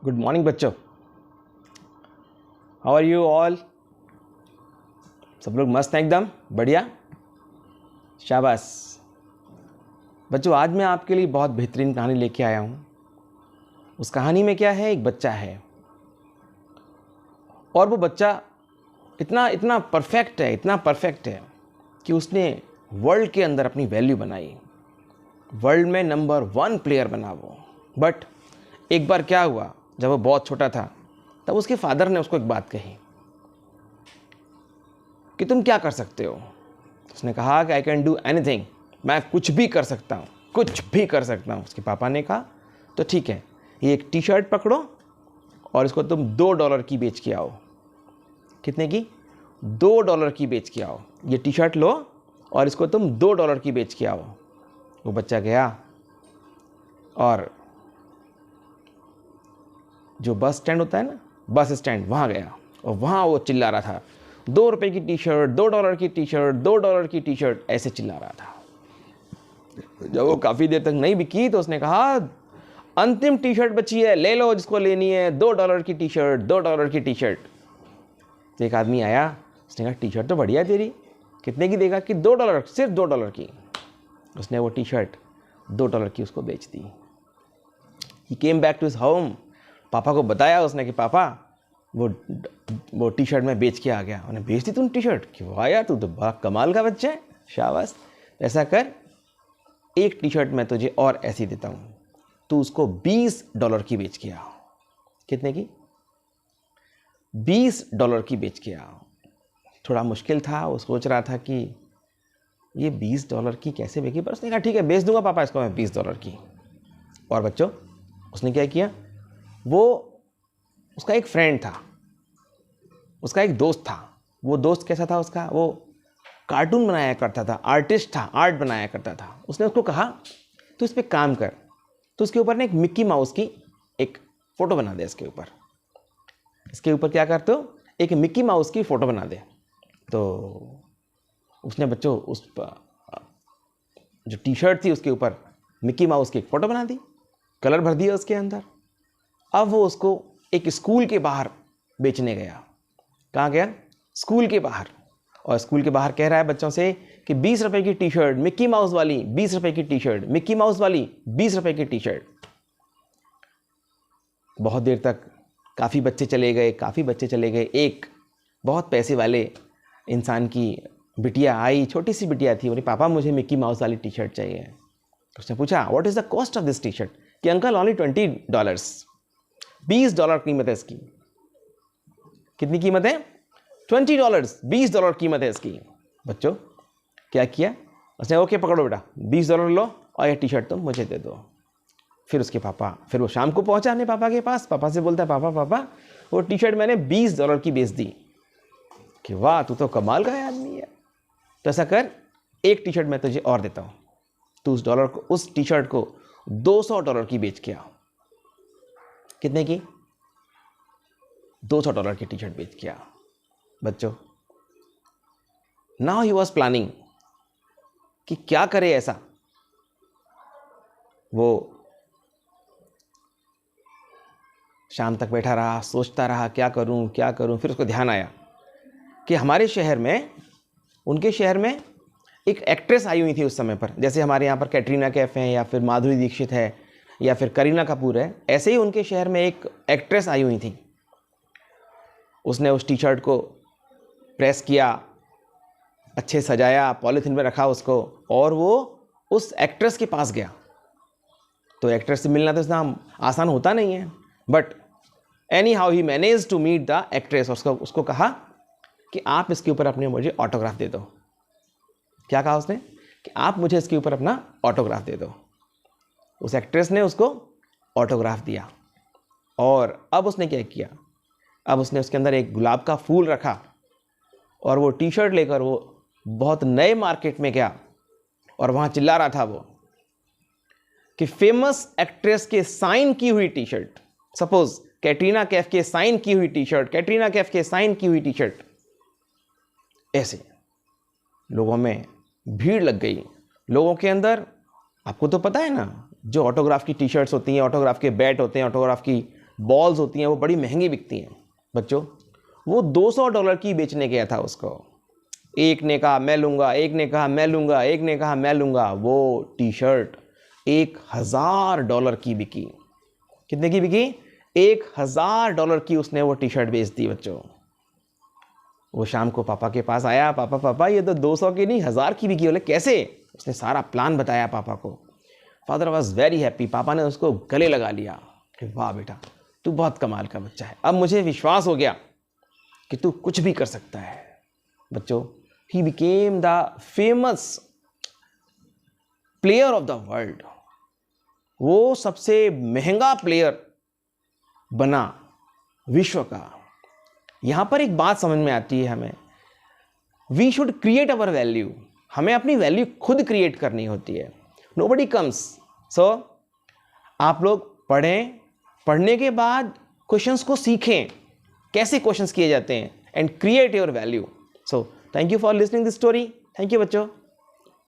Good morning बच्चों। How are you all? सब लोग मस्त हैं एकदम बढ़िया, शाबाश। बच्चों, आज मैं आपके लिए बहुत बेहतरीन कहानी लेके आया हूँ। उस कहानी में क्या है, एक बच्चा है और वो बच्चा इतना इतना परफेक्ट है, इतना परफेक्ट है कि उसने वर्ल्ड के अंदर अपनी वैल्यू बनाई। वर्ल्ड में नंबर 1 प्लेयर बना वो। बट एक बार क्या हुआ, जब वो बहुत छोटा था तब उसके फादर ने उसको एक बात कही कि तुम क्या कर सकते हो। उसने कहा कि आई कैन डू एनीथिंग, मैं कुछ भी कर सकता हूँ, कुछ भी कर सकता हूँ। उसके पापा ने कहा तो ठीक है, ये एक टी शर्ट पकड़ो और इसको तुम $2 की बेच के आओ। कितने की? $2 की बेच के आओ। ये टी शर्ट लो और इसको तुम $2 की बेच के आओ। वो बच्चा गया और जो बस स्टैंड होता है ना, बस स्टैंड, वहाँ गया और वहाँ वो चिल्ला रहा था, $2 की टी शर्ट, $2 की टी शर्ट, $2 की टी शर्ट, ऐसे चिल्ला रहा था। जब वो काफ़ी देर तक नहीं बिकी तो उसने कहा अंतिम टी शर्ट बची है, ले लो जिसको लेनी है, $2 की टी शर्ट, $2 की टी शर्ट। तो एक आदमी आया, उसने कहा टी शर्ट तो बढ़िया है तेरी, कितने की देगा? कि $2, सिर्फ $2 की। उसने वो टी शर्ट $2 की उसको बेच दी। He came back to his home. पापा को बताया उसने कि पापा वो टी शर्ट मैं बेच के आ गया। उन्हें बेच दी तूने टी शर्ट? कि वाह यार, तू तो बड़ा कमाल का बच्चा है, शाबाश। ऐसा कर, एक टी शर्ट मैं तुझे और ऐसी देता हूँ, तू उसको $20 की बेच के आओ। कितने की? $20 की बेच के आओ। थोड़ा मुश्किल था, वो सोच रहा था कि ये $20 की कैसे बेची, पर उसने कहा ठीक है, बेच दूंगा पापा इसको मैं $20 की। और बच्चों, उसने क्या किया, उसका एक फ्रेंड था, उसका एक दोस्त था। वो दोस्त कैसा था उसका? वो कार्टून बनाया करता था, आर्टिस्ट था, आर्ट बनाया करता था। उसने उसको कहा तू इस पर काम कर, तो उसके ऊपर ना एक मिक्की माउस की एक फ़ोटो बना दे। इसके ऊपर क्या करते हो, एक मिक्की माउस की फ़ोटो बना दे। तो उसने बच्चों उस जो टी शर्ट थी उसके ऊपर मिक्की माउस की एक फ़ोटो बना दी, कलर भर दिया उसके अंदर। अब वो उसको एक स्कूल के बाहर बेचने गया। कहाँ गया? स्कूल के बाहर। और स्कूल के बाहर कह रहा है बच्चों से कि $20 की टी शर्ट मिक्की माउस वाली, $20 की टी शर्ट मिक्की माउस वाली, $20 की टी शर्ट। बहुत देर तक काफ़ी बच्चे चले गए। एक बहुत पैसे वाले इंसान की बिटिया आई, छोटी सी बिटिया थी, बोली पापा मुझे मिक्की माउस वाली टी शर्ट चाहिए। उसने पूछा what is the cost of this T shirt? कि अंकल ओनली $20, $20 कीमत है इसकी। कितनी कीमत है? $20, $20 कीमत है इसकी। बच्चों क्या किया उसने? ओके पकड़ो बेटा, $20 लो और ये टी शर्ट तुम मुझे दे दो। फिर उसके पापा, फिर वो शाम को पहुंचा अपने पापा के पास। पापा से बोलता है पापा वो टी शर्ट मैंने $20 की बेच दी। कि वाह, तू तो कमाल का आदमी है। तो ऐसा कर, एक टी शर्ट मैं तुझे और देता हूँ, तू उस टी शर्ट को $200 की बेच के आओ। कितने की? $200 की टी शर्ट बेच के आओ। बच्चों, नाउ ही वॉज प्लानिंग कि क्या करे ऐसा। वो शाम तक बैठा रहा, सोचता रहा क्या करूं। फिर उसको ध्यान आया कि हमारे शहर में, उनके शहर में एक एक्ट्रेस आई हुई थी उस समय पर। जैसे हमारे यहाँ पर कैटरीना कैफ है या फिर माधुरी दीक्षित है या फिर करीना कपूर है, ऐसे ही उनके शहर में एक एक्ट्रेस आई हुई थी। उसने उस टी शर्ट को प्रेस किया, अच्छे सजाया, पॉलीथीन में रखा उसको, और वो उस एक्ट्रेस के पास गया। तो एक्ट्रेस से मिलना तो इतना आसान होता नहीं है, but anyhow he manage to meet the actress. उसको कहा कि आप इसके ऊपर अपने मुझे ऑटोग्राफ दे दो। क्या कहा उसने? कि आप मुझे इसके ऊपर अपना ऑटोग्राफ दे दो। उस एक्ट्रेस ने उसको ऑटोग्राफ दिया। और अब उसने क्या किया, अब उसने उसके अंदर एक गुलाब का फूल रखा और वो टी शर्ट लेकर वो बहुत नए मार्केट में गया और वहाँ चिल्ला रहा था वो कि फेमस एक्ट्रेस के साइन की हुई T shirt, suppose Katrina Kaif के साइन की हुई टी शर्ट, कैटरीना कैफ के साइन की हुई टी शर्ट। ऐसे लोगों में भीड़ लग गई। लोगों के अंदर, आपको तो पता है ना, जो ऑटोग्राफ की टी शर्ट्स होती हैं, ऑटोग्राफ के बैट होते हैं, ऑटोग्राफ की बॉल्स होती हैं वो बड़ी महंगी बिकती हैं बच्चों। वो $200 की बेचने गया था उसको। एक ने कहा मैं लूँगा, एक ने कहा मैं लूँगा, एक ने कहा मैं लूँगा। वो टी शर्ट $1000 की बिकी। कितने की बिकी? $1000 की उसने वो टी शर्ट बेच दी बच्चों। वो शाम को पापा के पास आया, पापा पापा ये तो 200 की नहीं 1000 की बिकी। बोले कैसे? उसने सारा प्लान बताया पापा को। Father was very happy. पापा ने उसको गले लगा लिया कि वाह बेटा तू बहुत कमाल का बच्चा है, अब मुझे विश्वास हो गया कि तू कुछ भी कर सकता है। बच्चों, he became the famous player of the world. वो सबसे महंगा प्लेयर बना विश्व का। यहां पर एक बात समझ में आती है हमें, we should create our value. हमें अपनी वैल्यू खुद क्रिएट करनी होती है। Nobody comes. सो आप लोग पढ़ें, पढ़ने के बाद क्वेश्चंस को सीखें, कैसे क्वेश्चंस किए जाते हैं, and create your value. So thank you for listening this story. Thank you बच्चों।